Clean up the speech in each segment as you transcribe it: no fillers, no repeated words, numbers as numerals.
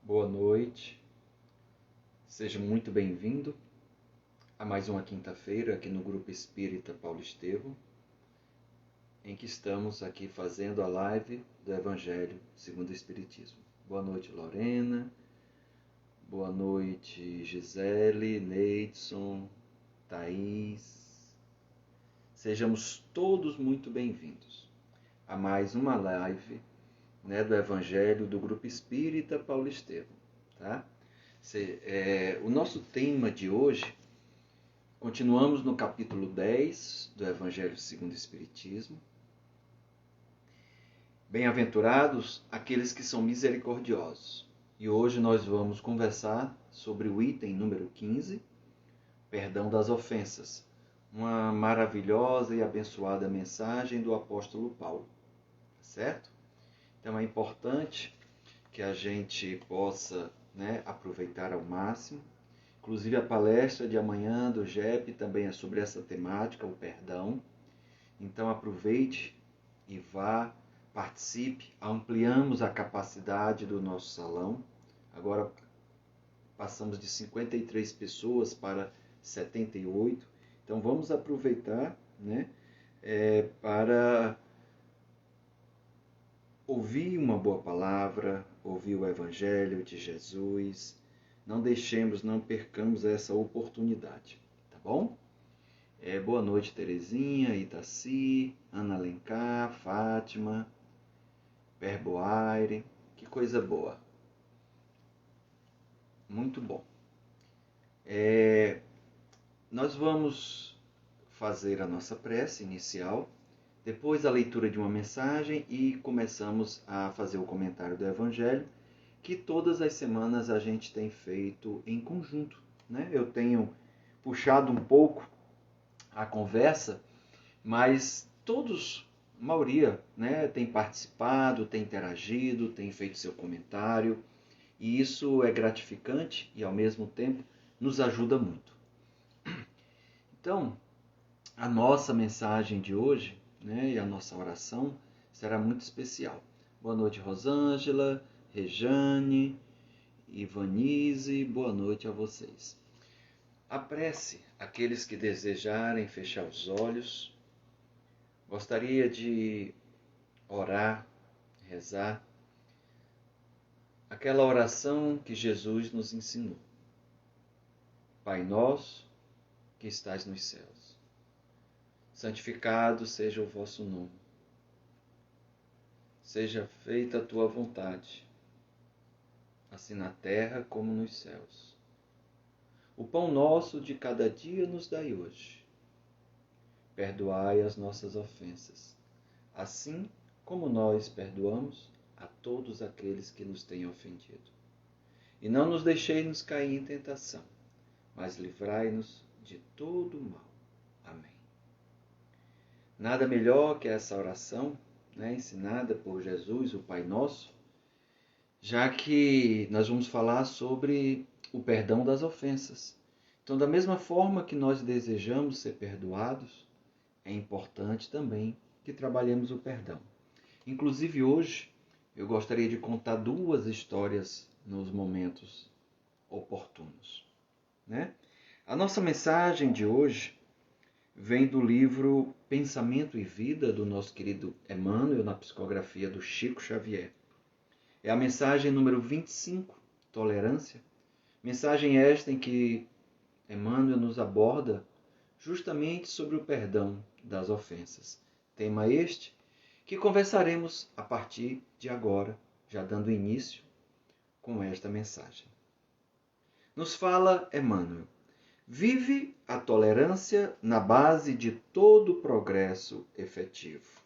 Boa noite, seja muito bem-vindo a mais uma quinta-feira aqui no Grupo Espírita Paulo Estevam, em que estamos aqui fazendo a live do Evangelho segundo o Espiritismo. Boa noite, Lorena, boa noite, Gisele, Neidson, Thaís. Sejamos todos muito bem-vindos a mais uma live do Evangelho do Grupo Espírita Paulo Estevam. Tá? O nosso tema de hoje, continuamos no capítulo 10 do Evangelho segundo o Espiritismo. Bem-aventurados aqueles que são misericordiosos. E hoje nós vamos conversar sobre o item número 15, perdão das ofensas. Uma maravilhosa e abençoada mensagem do apóstolo Paulo. Certo? Então é importante que a gente possa aproveitar ao máximo. Inclusive a palestra de amanhã do GEP também é sobre essa temática, o perdão. Então aproveite e vá, participe. Ampliamos a capacidade do nosso salão. Agora passamos de 53 pessoas para 78. Então vamos aproveitar para ouvir uma boa palavra, ouvir o Evangelho de Jesus. Não percamos essa oportunidade, tá bom? Boa noite, Terezinha, Itaci, Ana Alencar, Fátima, Perboaire, que coisa boa. Muito bom. Nós vamos fazer a nossa prece inicial, depois a leitura de uma mensagem e começamos a fazer o comentário do Evangelho, que todas as semanas a gente tem feito em conjunto. Eu tenho puxado um pouco a conversa, mas a maioria, tem participado, tem interagido, tem feito seu comentário, e isso é gratificante e ao mesmo tempo nos ajuda muito. Então, a nossa mensagem de hoje, e a nossa oração será muito especial. Boa noite, Rosângela, Rejane, Ivanise, boa noite a vocês. A prece, aqueles que desejarem fechar os olhos, gostaria de orar, rezar, aquela oração que Jesus nos ensinou. Pai nosso, que estais nos céus, santificado seja o vosso nome. Seja feita a tua vontade, assim na terra como nos céus. O pão nosso de cada dia nos dai hoje. Perdoai as nossas ofensas, assim como nós perdoamos a todos aqueles que nos têm ofendido. E não nos deixeis cair em tentação, mas livrai-nos de todo o mal. Amém. Nada melhor que essa oração, ensinada por Jesus, o Pai Nosso, já que nós vamos falar sobre o perdão das ofensas. Então, da mesma forma que nós desejamos ser perdoados, é importante também que trabalhemos o perdão. Inclusive hoje, eu gostaria de contar 2 histórias nos momentos oportunos. A nossa mensagem de hoje vem do livro Pensamento e Vida, do nosso querido Emmanuel, na psicografia do Chico Xavier. É a mensagem número 25, Tolerância. Mensagem esta em que Emmanuel nos aborda justamente sobre o perdão das ofensas. Tema este que conversaremos a partir de agora, já dando início com esta mensagem. Nos fala Emmanuel: vive a tolerância na base de todo progresso efetivo.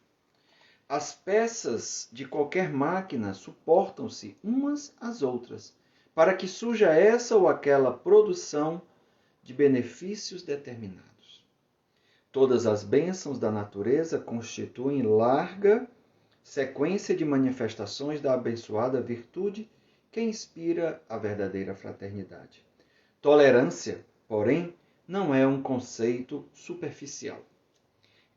As peças de qualquer máquina suportam-se umas às outras, para que surja essa ou aquela produção de benefícios determinados. Todas as bênçãos da natureza constituem larga sequência de manifestações da abençoada virtude que inspira a verdadeira fraternidade. Tolerância, porém, não é um conceito superficial.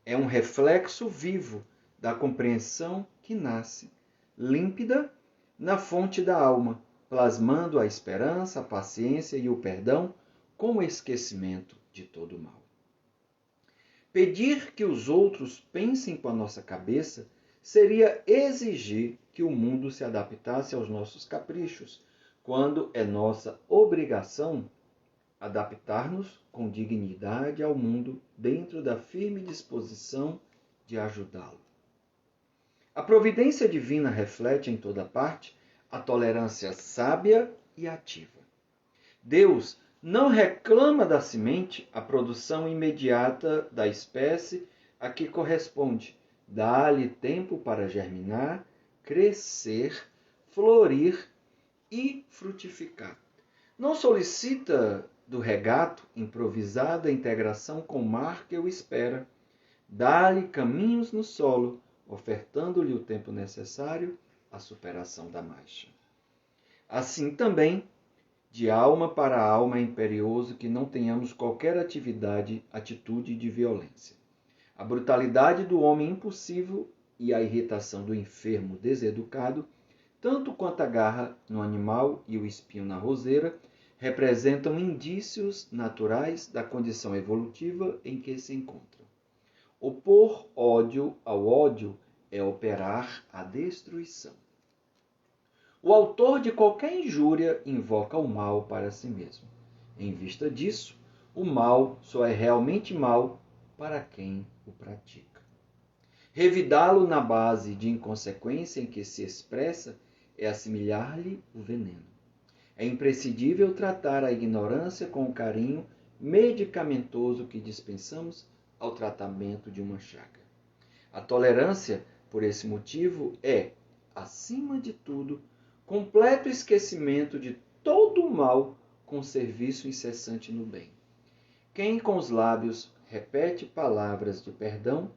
É um reflexo vivo da compreensão que nasce, límpida, na fonte da alma, plasmando a esperança, a paciência e o perdão com o esquecimento de todo o mal. Pedir que os outros pensem com a nossa cabeça seria exigir que o mundo se adaptasse aos nossos caprichos, quando é nossa obrigação adaptar-nos com dignidade ao mundo dentro da firme disposição de ajudá-lo. A providência divina reflete em toda parte a tolerância sábia e ativa. Deus não reclama da semente a produção imediata da espécie a que corresponde. Dá-lhe tempo para germinar, crescer, florir e frutificar. Não solicita do regato improvisada integração com o mar que o espera. Dá-lhe caminhos no solo, ofertando-lhe o tempo necessário à superação da marcha. Assim também, de alma para alma é imperioso que não tenhamos qualquer atitude de violência. A brutalidade do homem impulsivo e a irritação do enfermo deseducado, tanto quanto a garra no animal e o espinho na roseira, representam indícios naturais da condição evolutiva em que se encontram. Opor ódio ao ódio é operar a destruição. O autor de qualquer injúria invoca o mal para si mesmo. Em vista disso, o mal só é realmente mal para quem o pratica. Revidá-lo na base de inconsequência em que se expressa é assimilar-lhe o veneno. É imprescindível tratar a ignorância com o carinho medicamentoso que dispensamos ao tratamento de uma chaga. A tolerância, por esse motivo, é, acima de tudo, completo esquecimento de todo o mal com serviço incessante no bem. Quem com os lábios repete palavras de perdão,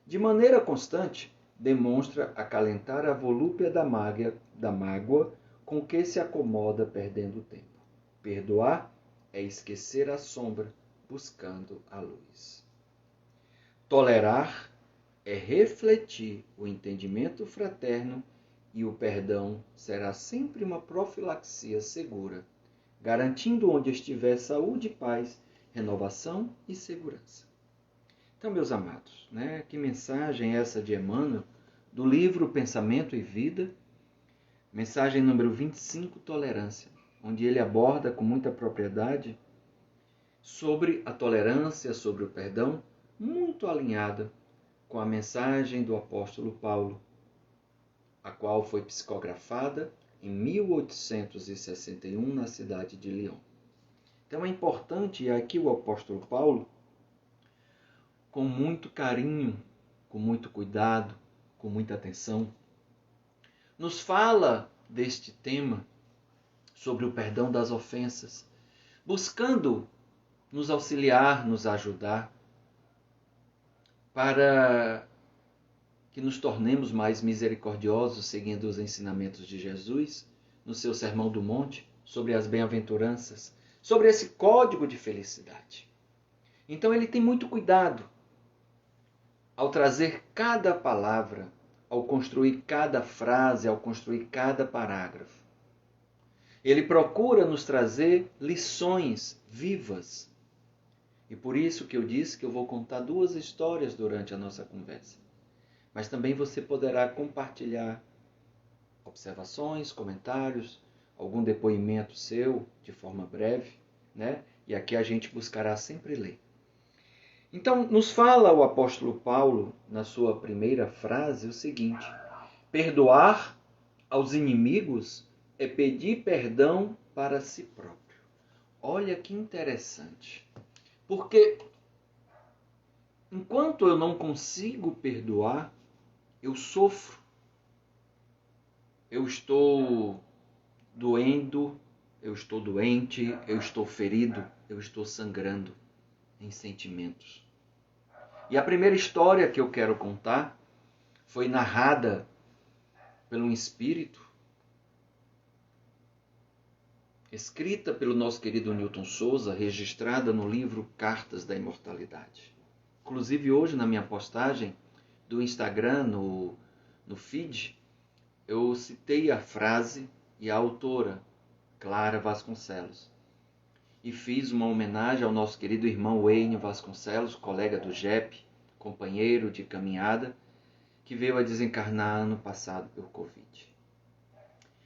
de maneira constante, demonstra acalentar a volúpia da mágoa com que se acomoda perdendo o tempo. Perdoar é esquecer a sombra, buscando a luz. Tolerar é refletir o entendimento fraterno e o perdão será sempre uma profilaxia segura, garantindo onde estiver saúde e paz, renovação e segurança. Então, meus amados, que mensagem é essa de Emmanuel, do livro Pensamento e Vida, mensagem número 25, Tolerância, onde ele aborda com muita propriedade sobre a tolerância, sobre o perdão, muito alinhada com a mensagem do apóstolo Paulo, a qual foi psicografada em 1861 na cidade de Lyon. Então é importante, e aqui o apóstolo Paulo, com muito carinho, com muito cuidado, com muita atenção, nos fala deste tema sobre o perdão das ofensas, buscando nos auxiliar, nos ajudar, para que nos tornemos mais misericordiosos, seguindo os ensinamentos de Jesus no seu Sermão do Monte, sobre as bem-aventuranças, sobre esse código de felicidade. Então ele tem muito cuidado ao trazer cada palavra, ao construir cada frase, ao construir cada parágrafo. Ele procura nos trazer lições vivas. E por isso que eu disse que eu vou contar 2 histórias durante a nossa conversa. Mas também você poderá compartilhar observações, comentários, algum depoimento seu de forma breve, E aqui a gente buscará sempre ler. Então, nos fala o apóstolo Paulo, na sua primeira frase, o seguinte: perdoar aos inimigos é pedir perdão para si próprio. Olha que interessante. Porque enquanto eu não consigo perdoar, eu sofro. Eu estou doendo, eu estou doente, eu estou ferido, eu estou sangrando em sentimentos. E a primeira história que eu quero contar foi narrada por um espírito, escrita pelo nosso querido Newton Souza, registrada no livro Cartas da Imortalidade. Inclusive hoje na minha postagem do Instagram, no feed, eu citei a frase e a autora Clara Vasconcelos. E fiz uma homenagem ao nosso querido irmão Wayne Vasconcelos, colega do JEP, companheiro de caminhada, que veio a desencarnar ano passado por Covid.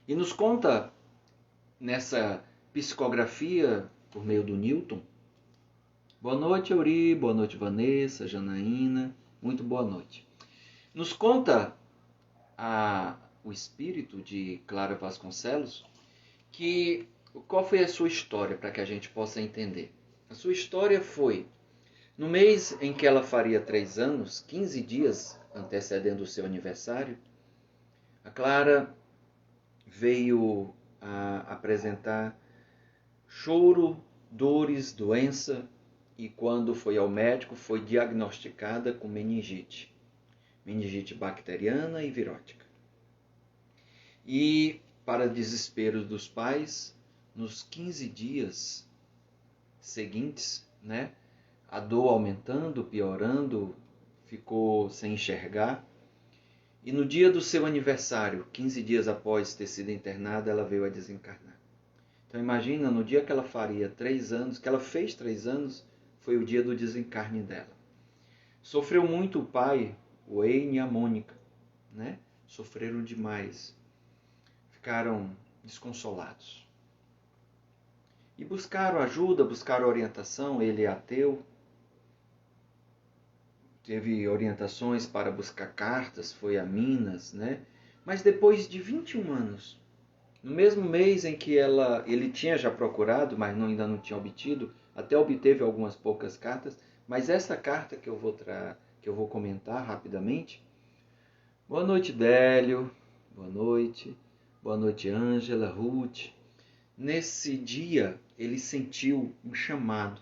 E nos conta, nessa psicografia, por meio do Newton, boa noite, Euri, boa noite, Vanessa, Janaína, muito boa noite. Nos conta o espírito de Clara Vasconcelos que qual foi a sua história, para que a gente possa entender. A sua história foi, no mês em que ela faria 3 anos, 15 dias antecedendo o seu aniversário, a Clara veio a apresentar choro, dores, doença, e quando foi ao médico foi diagnosticada com meningite bacteriana e virótica. E, para desespero dos pais, nos 15 dias seguintes, a dor aumentando, piorando, ficou sem enxergar. E no dia do seu aniversário, 15 dias após ter sido internada, ela veio a desencarnar. Então imagina, no dia que ela faria 3 anos, que ela fez 3 anos, foi o dia do desencarne dela. Sofreu muito o pai, o Wayne e a Mônica, Sofreram demais. Ficaram desconsolados. E buscaram ajuda, buscaram orientação. Ele é ateu. Teve orientações para buscar cartas, foi a Minas, Mas depois de 21 anos, no mesmo mês em que ele tinha já procurado, mas ainda não tinha obtido, até obteve algumas poucas cartas, mas essa carta que eu vou comentar rapidamente. Boa noite, Délio. Boa noite. Boa noite, Ângela, Ruth. Nesse dia, ele sentiu um chamado,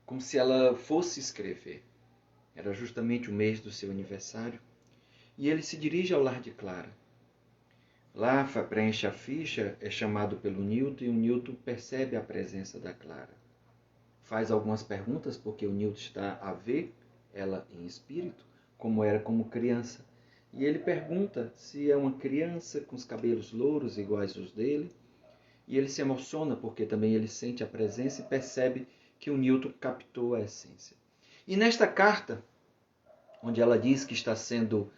como se ela fosse escrever. Era justamente o mês do seu aniversário. E ele se dirige ao lar de Clara. Lá, preenche a ficha, é chamado pelo Newton, e o Newton percebe a presença da Clara. Faz algumas perguntas, porque o Newton está a ver ela em espírito, como era como criança. E ele pergunta se é uma criança com os cabelos louros iguais aos dele. E ele se emociona porque também ele sente a presença e percebe que o Newton captou a essência. E nesta carta, onde ela diz que está sendo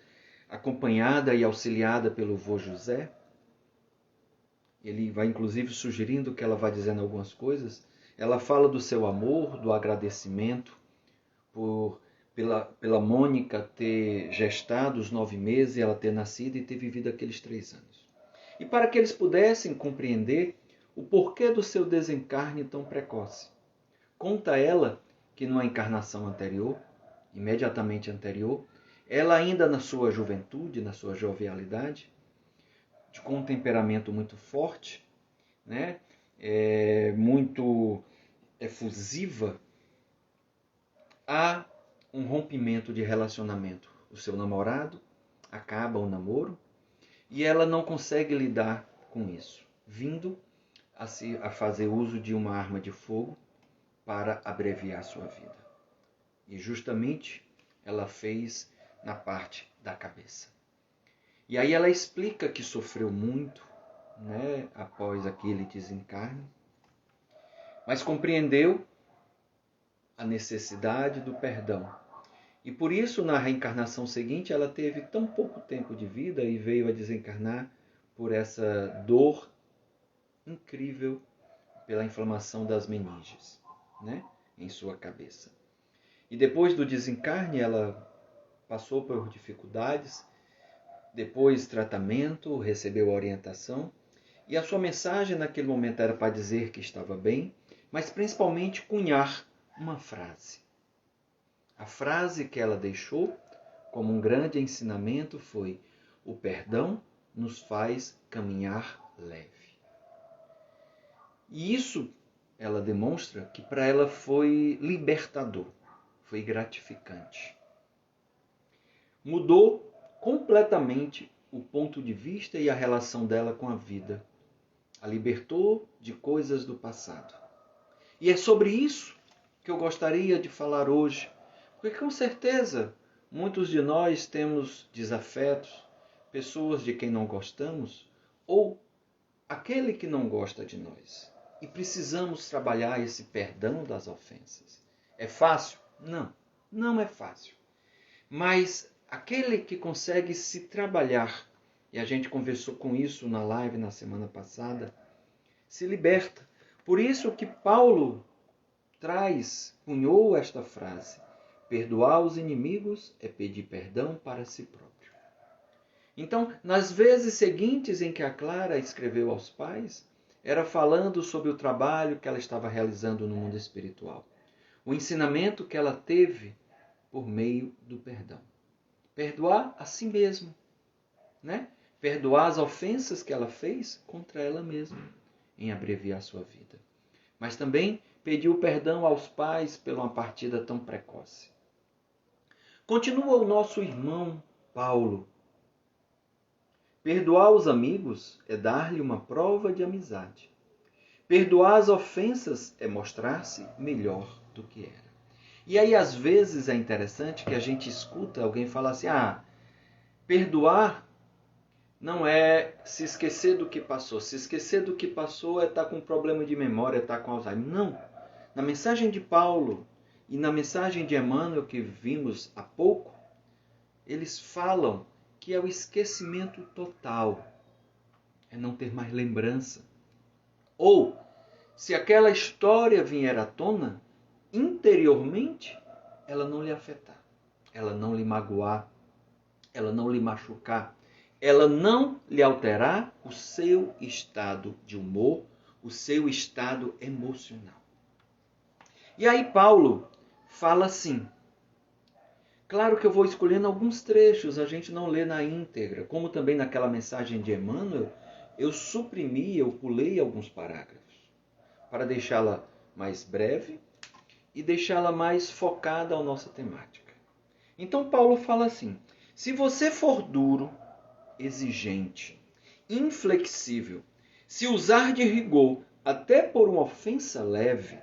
acompanhada e auxiliada pelo vô José, ele vai inclusive sugerindo que ela vá dizendo algumas coisas. Ela fala do seu amor, do agradecimento pela Mônica ter gestado os 9 meses, ela ter nascido e ter vivido aqueles 3 anos. E para que eles pudessem compreender o porquê do seu desencarne tão precoce. Conta ela que numa encarnação anterior, imediatamente anterior, ela ainda na sua juventude, na sua jovialidade, com um temperamento muito forte, muito efusiva, há um rompimento de relacionamento. O seu namorado acaba o namoro e ela não consegue lidar com isso, vindo a fazer uso de uma arma de fogo para abreviar sua vida. E justamente ela fez na parte da cabeça. E aí ela explica que sofreu muito, após aquele desencarne, mas compreendeu a necessidade do perdão. E por isso, na reencarnação seguinte, ela teve tão pouco tempo de vida e veio a desencarnar por essa dor incrível pela inflamação das meninges, em sua cabeça. E depois do desencarne, ela passou por dificuldades, depois tratamento, recebeu orientação, e a sua mensagem naquele momento era para dizer que estava bem, mas principalmente cunhar uma frase. A frase que ela deixou como um grande ensinamento foi: o perdão nos faz caminhar leve. E isso ela demonstra que para ela foi libertador, foi gratificante. Mudou completamente o ponto de vista e a relação dela com a vida. A libertou de coisas do passado. E é sobre isso que eu gostaria de falar hoje, porque com certeza muitos de nós temos desafetos, pessoas de quem não gostamos, ou aquele que não gosta de nós. E precisamos trabalhar esse perdão das ofensas. É fácil? Não, não é fácil. Mas aquele que consegue se trabalhar, e a gente conversou com isso na live na semana passada, se liberta. Por isso que Paulo cunhou esta frase: perdoar os inimigos é pedir perdão para si próprio. Então, nas vezes seguintes em que a Clara escreveu aos pais, era falando sobre o trabalho que ela estava realizando no mundo espiritual. O ensinamento que ela teve por meio do perdão. Perdoar a si mesma, né? Perdoar as ofensas que ela fez contra ela mesma, em abreviar sua vida. Mas também pediu perdão aos pais por uma partida tão precoce. Continua o nosso irmão Paulo. Perdoar os amigos é dar-lhe uma prova de amizade. Perdoar as ofensas é mostrar-se melhor do que era. E aí, às vezes, é interessante que a gente escuta alguém falar assim: perdoar não é se esquecer do que passou. Se esquecer do que passou é estar com problema de memória, é estar com Alzheimer. Não. Na mensagem de Paulo e na mensagem de Emmanuel que vimos há pouco, eles falam que é o esquecimento total. É não ter mais lembrança. Ou, se aquela história vier à tona, interiormente, ela não lhe afetar, ela não lhe magoar, ela não lhe machucar, ela não lhe alterar o seu estado de humor, o seu estado emocional. E aí Paulo fala assim, claro que eu vou escolhendo alguns trechos, a gente não lê na íntegra, como também naquela mensagem de Emmanuel, eu pulei alguns parágrafos, para deixá-la mais breve e deixá-la mais focada à nossa temática. Então Paulo fala assim, se você for duro, exigente, inflexível, se usar de rigor até por uma ofensa leve,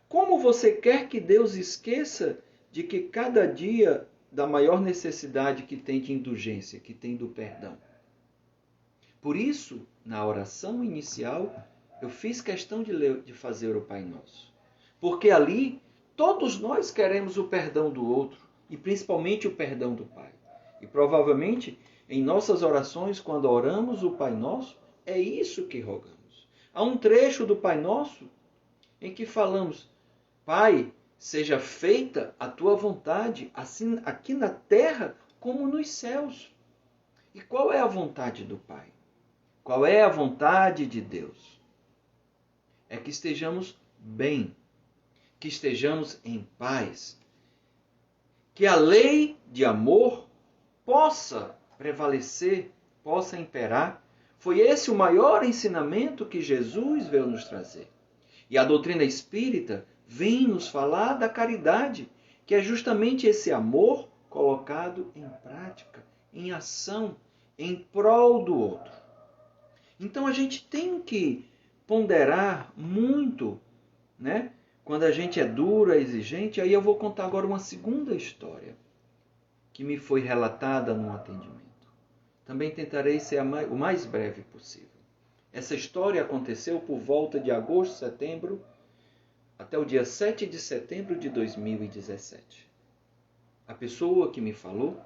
como você quer que Deus esqueça de que cada dia da maior necessidade que tem de indulgência, que tem do perdão? Por isso, na oração inicial, eu fiz questão de fazer o Pai Nosso. Porque ali, todos nós queremos o perdão do outro, e principalmente o perdão do Pai. E provavelmente, em nossas orações, quando oramos o Pai Nosso, é isso que rogamos. Há um trecho do Pai Nosso em que falamos, Pai, seja feita a tua vontade, assim aqui na terra como nos céus. E qual é a vontade do Pai? Qual é a vontade de Deus? É que estejamos bem, que estejamos em paz, que a lei de amor possa prevalecer, possa imperar. Foi esse o maior ensinamento que Jesus veio nos trazer. E a doutrina espírita vem nos falar da caridade, que é justamente esse amor colocado em prática, em ação, em prol do outro. Então a gente tem que ponderar muito, né? Quando a gente é duro, é exigente. Aí eu vou contar agora uma segunda história que me foi relatada num atendimento. Também tentarei ser o mais breve possível. Essa história aconteceu por volta de agosto, setembro, até o dia 7 de setembro de 2017. A pessoa que me falou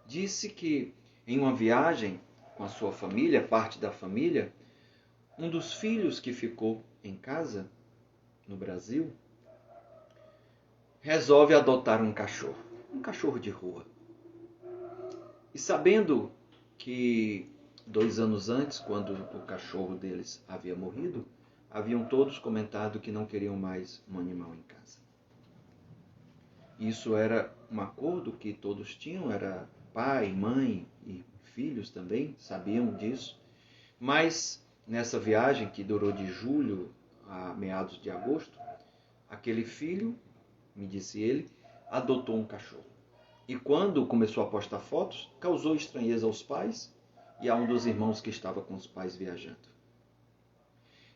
disse que em uma viagem com a sua família, parte da família, um dos filhos que ficou em casa, no Brasil, resolve adotar um cachorro de rua. E sabendo que 2 anos antes, quando o cachorro deles havia morrido, haviam todos comentado que não queriam mais um animal em casa. Isso era um acordo que todos tinham, era pai, mãe e filhos também, sabiam disso. Mas nessa viagem, que durou de julho a meados de agosto, aquele filho, me disse ele, adotou um cachorro. E quando começou a postar fotos, causou estranheza aos pais e a um dos irmãos que estava com os pais viajando.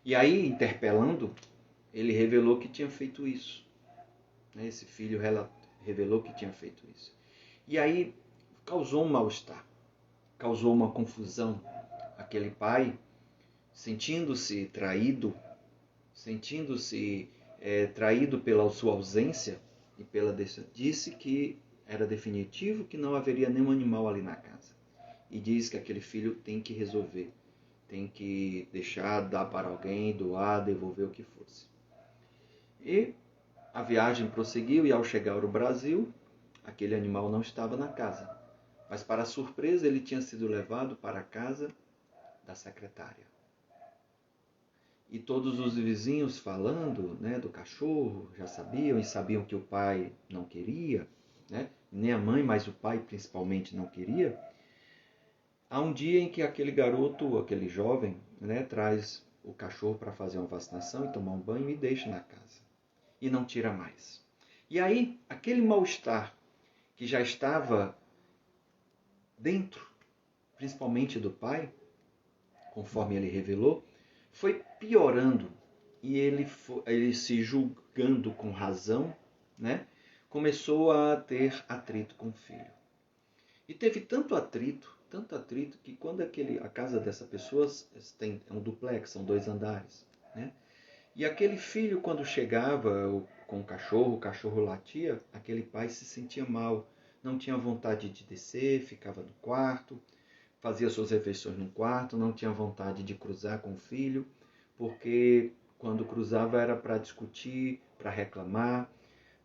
E aí, interpelando, ele revelou que tinha feito isso. Esse filho revelou que tinha feito isso. E aí causou um mal-estar, causou uma confusão. Aquele pai sentindo-se traído, sentindo-se traído pela sua ausência e disse que era definitivo que não haveria nenhum animal ali na casa. E diz que aquele filho tem que resolver, tem que deixar, dar para alguém, doar, devolver o que fosse. E a viagem prosseguiu e ao chegar ao Brasil, aquele animal não estava na casa. Mas para surpresa ele tinha sido levado para a casa da secretária. E todos os vizinhos falando, né, do cachorro, já sabiam, e sabiam que o pai não queria, né, nem a mãe, mas o pai principalmente não queria. Há um dia em que aquele garoto, aquele jovem, né, traz o cachorro para fazer uma vacinação e tomar um banho e deixa na casa. E não tira mais. E aí, aquele mal-estar que já estava dentro, principalmente do pai, conforme ele revelou, foi piorando. E ele se julgando com razão, né, começou a ter atrito com o filho. E teve tanto atrito, que quando a casa dessa pessoa é um duplex, são 2 andares, né? E aquele filho, quando chegava com o cachorro latia, aquele pai se sentia mal, não tinha vontade de descer, ficava no quarto, fazia suas refeições no quarto, não tinha vontade de cruzar com o filho, porque quando cruzava era para discutir, para reclamar,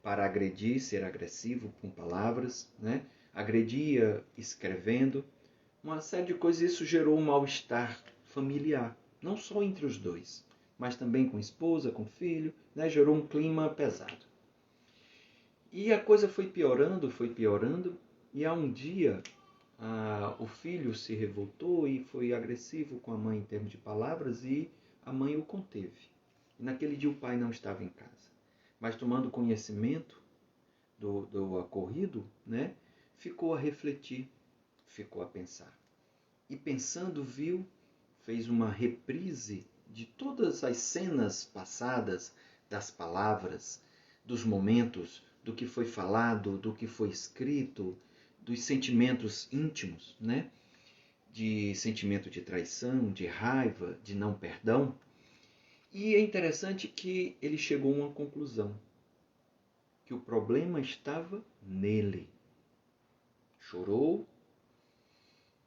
para agredir, ser agressivo com palavras, né? Agredia escrevendo, uma série de coisas. Isso gerou um mal-estar familiar, não só entre os dois, mas também com a esposa, com o filho, né? Gerou um clima pesado. E a coisa foi piorando, e há um dia o filho se revoltou e foi agressivo com a mãe em termos de palavras, e a mãe o conteve. E naquele dia o pai não estava em casa, mas tomando conhecimento do ocorrido, né, ficou a refletir, ficou a pensar. E pensando, fez uma reprise de todas as cenas passadas, das palavras, dos momentos, do que foi falado, do que foi escrito, dos sentimentos íntimos, né? De sentimento de traição, de raiva, de não perdão. E é interessante que ele chegou a uma conclusão, que o problema estava nele. Chorou,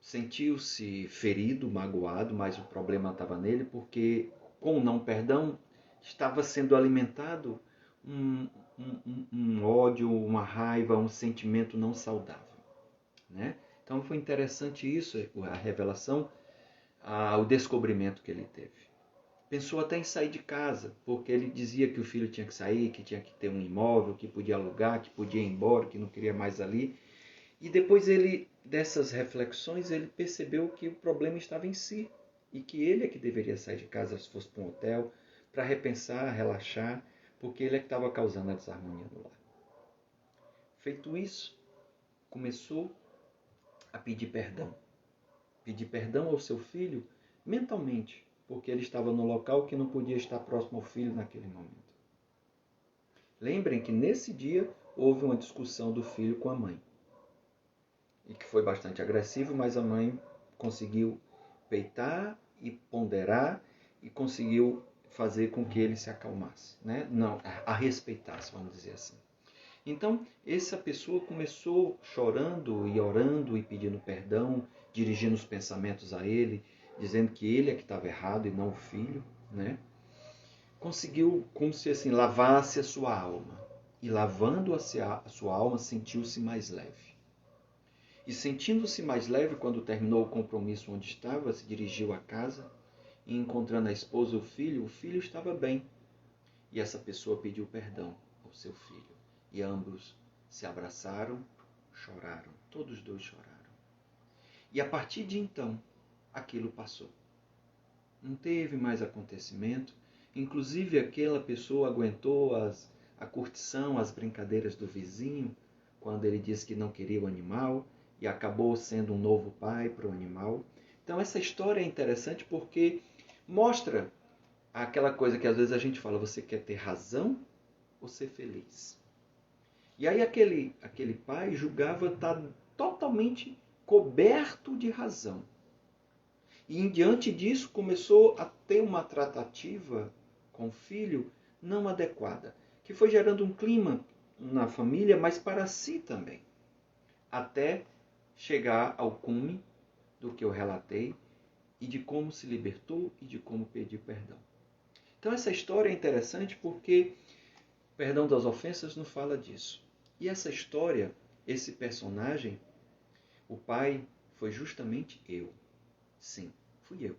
sentiu-se ferido, magoado, mas o problema estava nele, porque com o não perdão estava sendo alimentado um ódio, uma raiva, um sentimento não saudável, né? Então foi interessante isso, a revelação, o descobrimento que ele teve. Pensou até em sair de casa, porque ele dizia que o filho tinha que sair, que tinha que ter um imóvel, que podia alugar, que podia ir embora, que não queria mais ali. E depois dessas reflexões, ele percebeu que o problema estava em si, e que ele é que deveria sair de casa se fosse para um hotel, para repensar, relaxar, porque ele é que estava causando a desarmonia no lar. Feito isso, começou a pedir perdão ao seu filho mentalmente, porque ele estava no local que não podia estar próximo ao filho naquele momento. Lembrem que nesse dia houve uma discussão do filho com a mãe, e que foi bastante agressivo, mas a mãe conseguiu peitar e ponderar e conseguiu fazer com que ele se acalmasse, né? Não, a respeitasse, vamos dizer assim. Então, essa pessoa começou chorando e orando e pedindo perdão, dirigindo os pensamentos a ele, dizendo que ele é que estava errado e não o filho, né? Conseguiu, como se assim, lavasse a sua alma. E lavando a sua alma, sentiu-se mais leve. E sentindo-se mais leve, quando terminou o compromisso onde estava, se dirigiu à casa e, encontrando a esposa e o filho estava bem. E essa pessoa pediu perdão ao seu filho. E ambos se abraçaram, choraram. Todos dois choraram. E a partir de então, aquilo passou. Não teve mais acontecimento. Inclusive, aquela pessoa aguentou a curtição, as brincadeiras do vizinho, quando ele disse que não queria o animal, e acabou sendo um novo pai para o animal. Então, essa história é interessante porque mostra aquela coisa que às vezes a gente fala: você quer ter razão ou ser feliz? E aí aquele pai julgava estar totalmente coberto de razão. E diante disso começou a ter uma tratativa com o filho não adequada, que foi gerando um clima na família, mas para si também, até chegar ao cume do que eu relatei e de como se libertou e de como pedir perdão. Então essa história é interessante porque o perdão das ofensas nos fala disso. E essa história, esse personagem, o pai foi justamente eu. Sim, fui eu.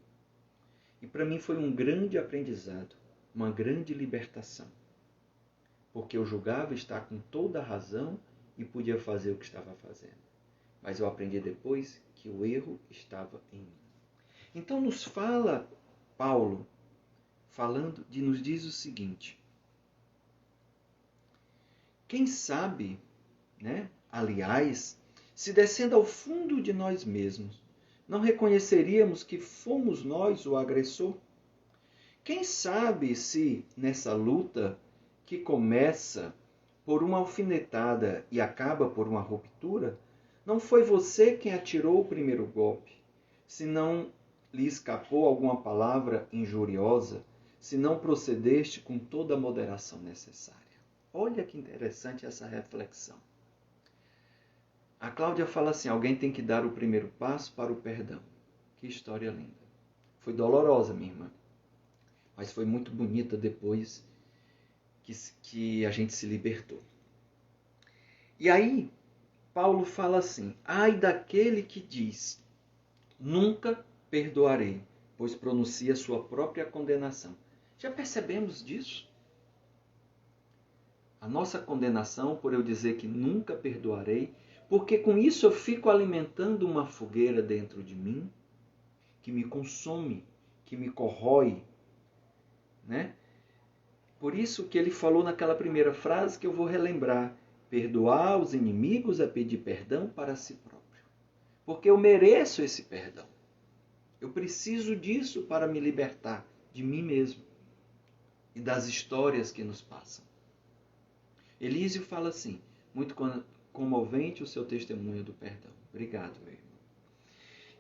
E para mim foi um grande aprendizado, uma grande libertação. Porque eu julgava estar com toda a razão e podia fazer o que estava fazendo. Mas eu aprendi depois que o erro estava em mim. Então nos fala Paulo, nos diz o seguinte: quem sabe, né, aliás, se descendo ao fundo de nós mesmos, não reconheceríamos que fomos nós o agressor? Quem sabe se nessa luta que começa por uma alfinetada e acaba por uma ruptura, não foi você quem atirou o primeiro golpe, se não lhe escapou alguma palavra injuriosa, se não procedeste com toda a moderação necessária. Olha que interessante essa reflexão. A Cláudia fala assim, alguém tem que dar o primeiro passo para o perdão. Que história linda. Foi dolorosa, minha irmã, mas foi muito bonita depois que a gente se libertou. E aí, Paulo fala assim, ai daquele que diz, nunca perdoarei, pois pronuncia sua própria condenação. Já percebemos disso? A nossa condenação por eu dizer que nunca perdoarei, porque com isso eu fico alimentando uma fogueira dentro de mim, que me consome, que me corrói, né? Por isso que ele falou naquela primeira frase que eu vou relembrar, perdoar os inimigos é pedir perdão para si próprio. Porque eu mereço esse perdão. Eu preciso disso para me libertar de mim mesmo e das histórias que nos passam. Elísio fala assim, muito comovente o seu testemunho do perdão. Obrigado, meu irmão.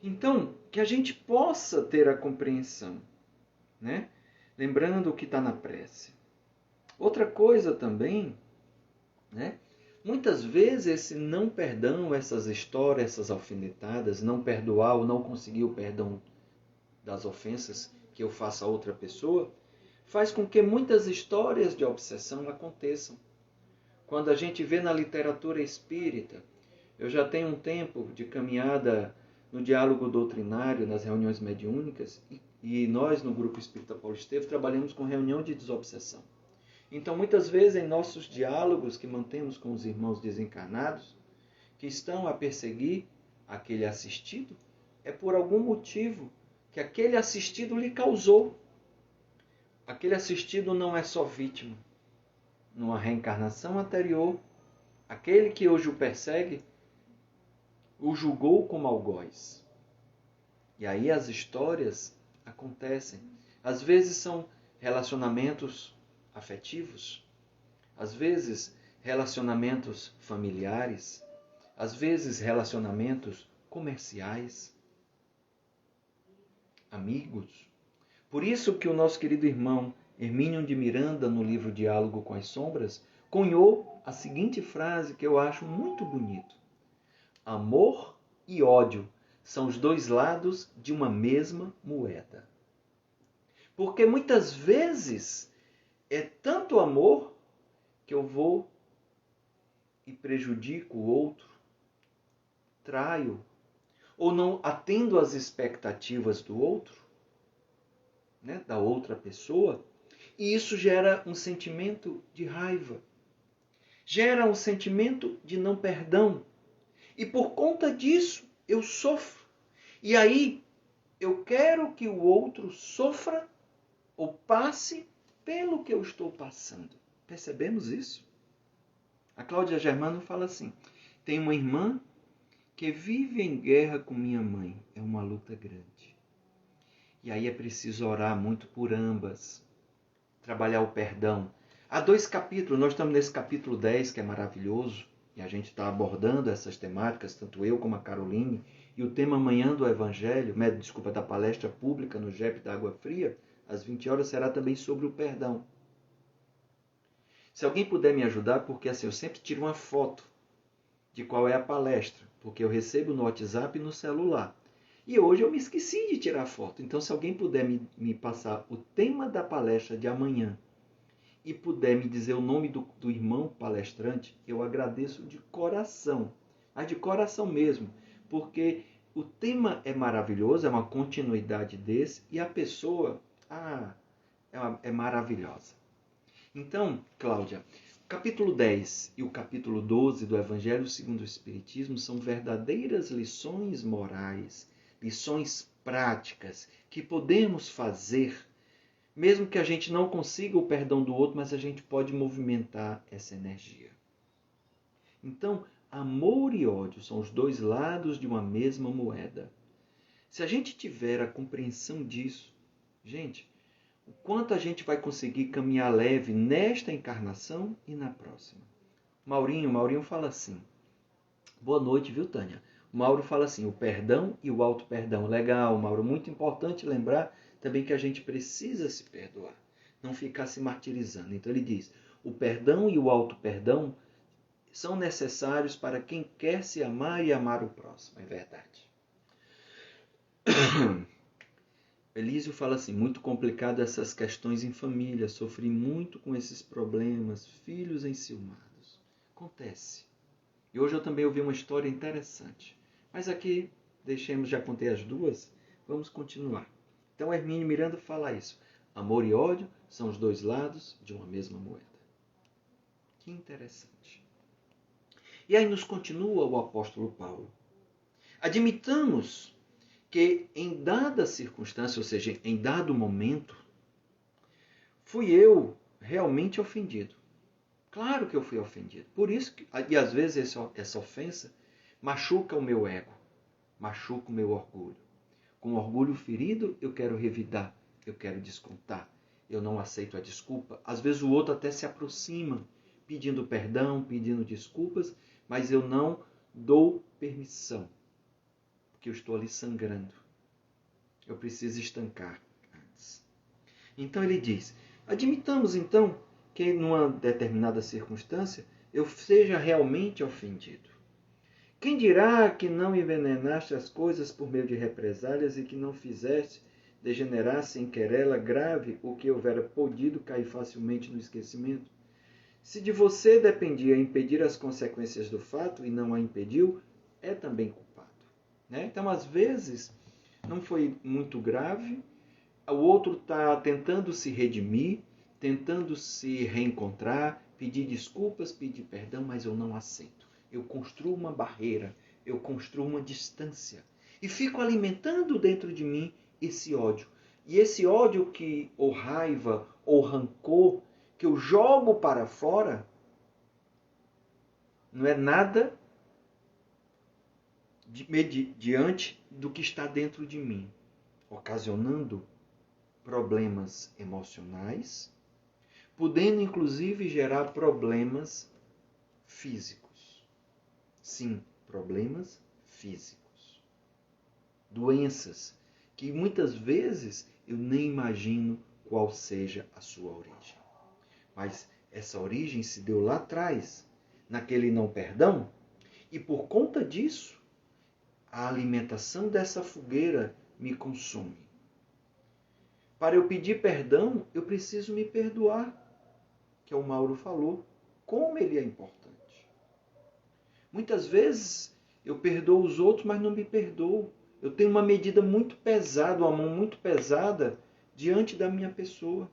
Então, que a gente possa ter a compreensão, né? Lembrando o que está na prece. Outra coisa também, né? Muitas vezes esse não perdão, essas histórias, essas alfinetadas, não perdoar ou não conseguir o perdão das ofensas que eu faço a outra pessoa, faz com que muitas histórias de obsessão aconteçam. Quando a gente vê na literatura espírita, eu já tenho um tempo de caminhada no diálogo doutrinário, nas reuniões mediúnicas, e nós no Grupo Espírita Paulo Estevam trabalhamos com reunião de desobsessão. Então, muitas vezes, em nossos diálogos que mantemos com os irmãos desencarnados, que estão a perseguir aquele assistido, é por algum motivo que aquele assistido lhe causou. Aquele assistido não é só vítima. Numa reencarnação anterior, aquele que hoje o persegue, o julgou como algoz. E aí as histórias acontecem. Às vezes são relacionamentos afetivos, às vezes relacionamentos familiares, às vezes relacionamentos comerciais, amigos. Por isso que o nosso querido irmão Hermínio de Miranda, no livro Diálogo com as Sombras, cunhou a seguinte frase que eu acho muito bonito. Amor e ódio são os dois lados de uma mesma moeda. Porque muitas vezes é tanto amor que eu vou e prejudico o outro, traio, ou não atendo às expectativas do outro, né, da outra pessoa, e isso gera um sentimento de raiva, gera um sentimento de não perdão, e por conta disso eu sofro. E aí eu quero que o outro sofra ou passe pelo que eu estou passando. Percebemos isso? A Cláudia Germano fala assim, tem uma irmã que vive em guerra com minha mãe. É uma luta grande. E aí é preciso orar muito por ambas. Trabalhar o perdão. Há 2 capítulos, nós estamos nesse capítulo 10, que é maravilhoso. E a gente está abordando essas temáticas, tanto eu como a Caroline, E o tema amanhã do Evangelho, da palestra pública no JEP da Água Fria, às 20 horas, será também sobre o perdão. Se alguém puder me ajudar, porque assim, eu sempre tiro uma foto de qual é a palestra, porque eu recebo no WhatsApp e no celular. E hoje eu me esqueci de tirar foto. Então, se alguém puder me passar o tema da palestra de amanhã e puder me dizer o nome do irmão palestrante, eu agradeço de coração. Mas de coração mesmo, porque o tema é maravilhoso, é uma continuidade desse, e a pessoa é maravilhosa. Então, Cláudia, o capítulo 10 e o capítulo 12 do Evangelho segundo o Espiritismo são verdadeiras lições morais, lições práticas que podemos fazer, mesmo que a gente não consiga o perdão do outro, mas a gente pode movimentar essa energia. Então, amor e ódio são os dois lados de uma mesma moeda. Se a gente tiver a compreensão disso, gente, o quanto a gente vai conseguir caminhar leve nesta encarnação e na próxima. Maurinho fala assim. Boa noite, viu, Tânia? O Mauro fala assim, o perdão e o auto-perdão. Legal, Mauro. Muito importante lembrar também que a gente precisa se perdoar. Não ficar se martirizando. Então ele diz, o perdão e o auto-perdão são necessários para quem quer se amar e amar o próximo. É verdade. Elísio fala assim, muito complicado essas questões em família, sofri muito com esses problemas, filhos enciumados. Acontece. E hoje eu também ouvi uma história interessante. Mas aqui, deixemos, já contei as duas, vamos continuar. Então Hermínio Miranda fala isso. Amor e ódio são os dois lados de uma mesma moeda. Que interessante. E aí nos continua o apóstolo Paulo. Admitamos que em dada circunstância, ou seja, em dado momento, fui eu realmente ofendido. Claro que eu fui ofendido. Por isso que, e às vezes essa ofensa machuca o meu ego, machuca o meu orgulho. Com o orgulho ferido, eu quero revidar, eu quero descontar. Eu não aceito a desculpa. Às vezes o outro até se aproxima, pedindo perdão, pedindo desculpas, mas eu não dou permissão. Porque eu estou ali sangrando. Eu preciso estancar antes. Então ele diz, admitamos então que numa determinada circunstância eu seja realmente ofendido. Quem dirá que não envenenaste as coisas por meio de represálias e que não fizeste degenerar sem querela grave o que houvera podido cair facilmente no esquecimento? Se de você dependia impedir as consequências do fato e não a impediu, é também culpado. Né? Então, às vezes, não foi muito grave, o outro está tentando se redimir, tentando se reencontrar, pedir desculpas, pedir perdão, mas eu não aceito. Eu construo uma barreira, eu construo uma distância e fico alimentando dentro de mim esse ódio. E esse ódio ou raiva, ou rancor, que eu jogo para fora, não é nada diante do que está dentro de mim, ocasionando problemas emocionais, podendo inclusive gerar problemas físicos. Sim, problemas físicos. Doenças que muitas vezes eu nem imagino qual seja a sua origem. Mas essa origem se deu lá atrás, naquele não perdão, e por conta disso, a alimentação dessa fogueira me consome. Para eu pedir perdão, eu preciso me perdoar, que é o Mauro falou, como ele é importante. Muitas vezes eu perdoo os outros, mas não me perdoo. Eu tenho uma medida muito pesada, uma mão muito pesada diante da minha pessoa.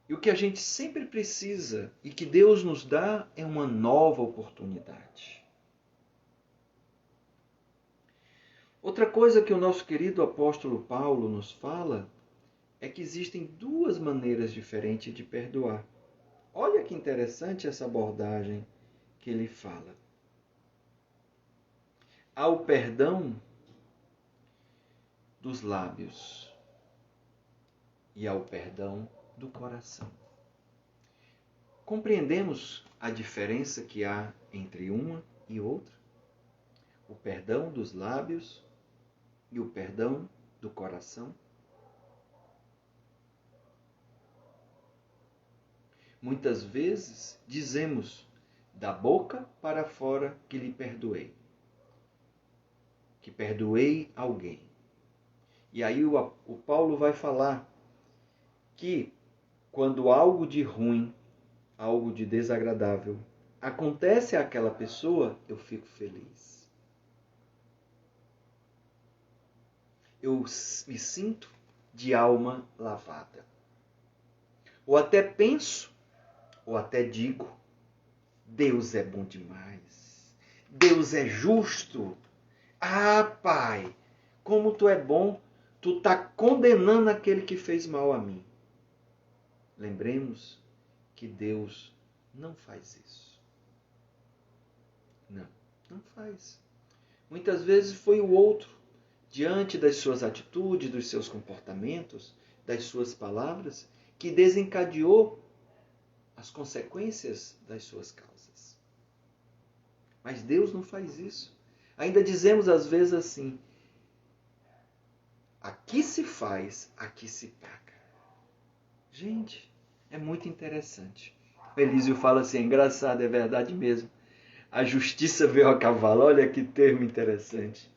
E o que a gente sempre precisa e que Deus nos dá é uma nova oportunidade. Outra coisa que o nosso querido apóstolo Paulo nos fala é que existem duas maneiras diferentes de perdoar. Olha que interessante essa abordagem que ele fala. Há o perdão dos lábios e há o perdão do coração. Compreendemos a diferença que há entre uma e outra? O perdão dos lábios e o perdão do coração? Muitas vezes dizemos da boca para fora que lhe perdoei, que perdoei alguém. E aí o Paulo vai falar que quando algo de ruim, algo de desagradável acontece àquela pessoa, eu fico feliz. Eu me sinto de alma lavada. Ou até penso, ou até digo, Deus é bom demais. Deus é justo. Ah, Pai, como tu é bom, tu tá condenando aquele que fez mal a mim. Lembremos que Deus não faz isso. Não faz. Muitas vezes foi o outro, diante das suas atitudes, dos seus comportamentos, das suas palavras, que desencadeou as consequências das suas causas. Mas Deus não faz isso. Ainda dizemos às vezes assim, aqui se faz, aqui se paga. Gente, é muito interessante. O Elísio fala assim, é engraçado, é verdade mesmo. A justiça veio a cavalo, olha que termo interessante.